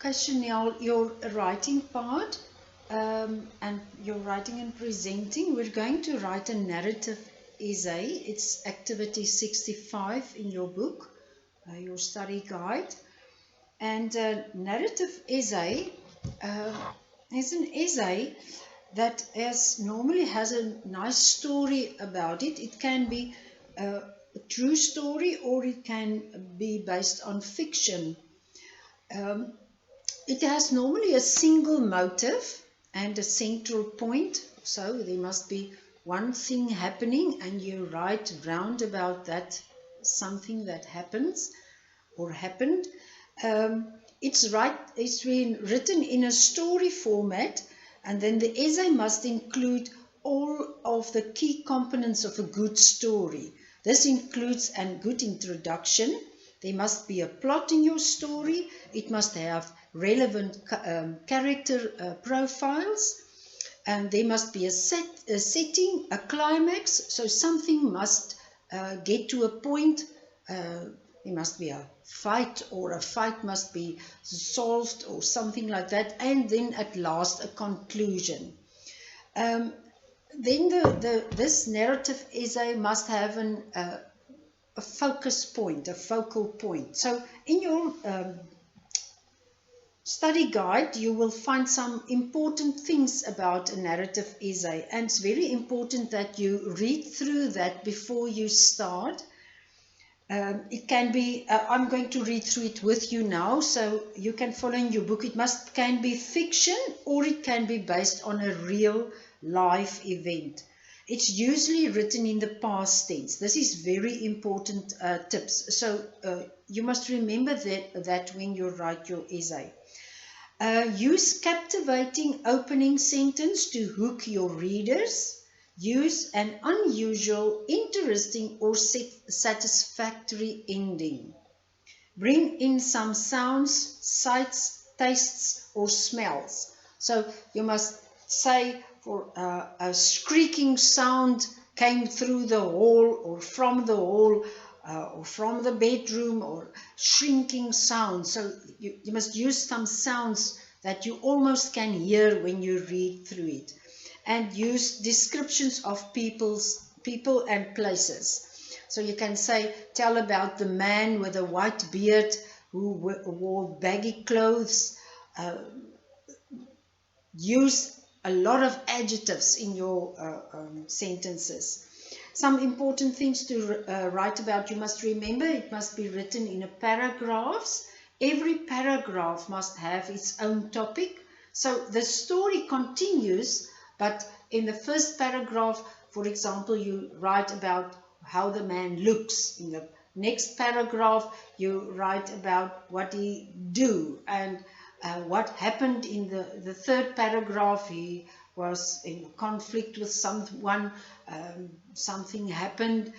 Okay, Chanel, your writing part and your writing and presenting, we're going to write a narrative essay. It's activity 65 in your book, your study guide. And narrative essay is an essay that normally has a nice story about it. It can be a true story or it can be based on fiction. It has normally a single motive and a central point. So there must be one thing happening and you write round about that something that happens or happened. It's been written in a story format, and then the essay must include all of the key components of a good story. This includes a good introduction. There must be a plot in your story. It must have relevant character profiles. And there must be a setting, a climax. So something must get to a point. There must be a fight, or a fight must be solved, or something like that. And then at last a conclusion. Then this narrative essay must have a focus point, a focal point. So in your study guide, you will find some important things about a narrative essay, and it's very important that you read through that before you start. It can be, I'm going to read through it with you now, so you can follow in your book. It can be fiction, or it can be based on a real life event. It's usually written in the past tense. This is very important tips. So you must remember that when you write your essay. Use captivating opening sentence to hook your readers. Use an unusual, interesting, or satisfactory ending. Bring in some sounds, sights, tastes, or smells. So you must say, for a squeaking sound came through the hall, or from the hall, or from the bedroom, or shrinking sound. So you must use some sounds that you almost can hear when you read through it. And use descriptions of people and places. So you can say, tell about the man with a white beard who wore baggy clothes. Use a lot of adjectives in your sentences. Some important things to write about. You must remember it must be written in paragraphs. Every paragraph must have its own topic. So the story continues, but in the first paragraph, for example, you write about how the man looks. In the next paragraph, you write about what he do, and what happened in the third paragraph. He was in conflict with someone, something happened,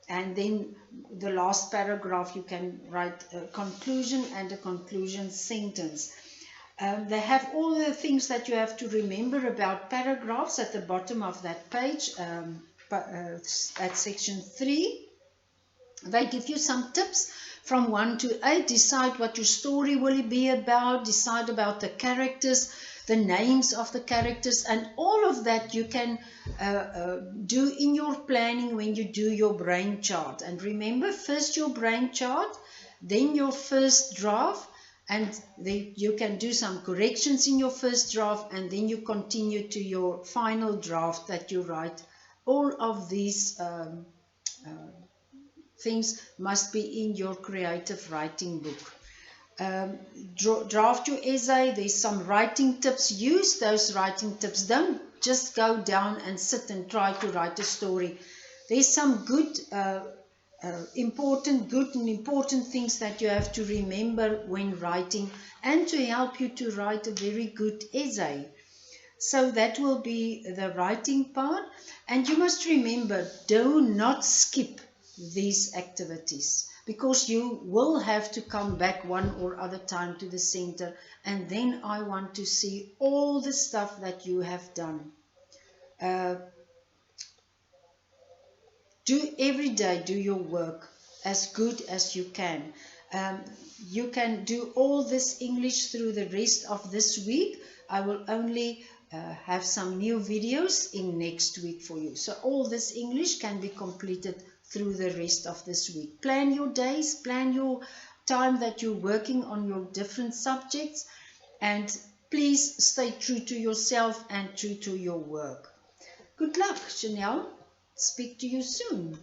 and then the last paragraph you can write a conclusion and a conclusion sentence. They have all the things that you have to remember about paragraphs at the bottom of that page, at section 3. They give you some tips from 1 to 8. Decide what your story will be about. Decide about the characters, the names of the characters, and all of that you can do in your planning when you do your brain chart. And remember, first your brain chart, then your first draft, and then you can do some corrections in your first draft, and then you continue to your final draft that you write. All of these things must be in your creative writing book. Draft your essay. There's some writing tips. Use those writing tips. Don't just go down and sit and try to write a story. There's some good important things that you have to remember when writing, and to help you to write a very good essay. So that will be the writing part. And you must remember, do not skip these activities, because you will have to come back one or other time to the center, and then I want to see all the stuff that you have done. Do every day, do your work as good as you can. You can do all this English through the rest of this week. I will only have some new videos in next week for you. So all this English can be completed through the rest of this week. Plan your days, plan your time that you're working on your different subjects, and please stay true to yourself and true to your work. Good luck, Chanel. Speak to you soon.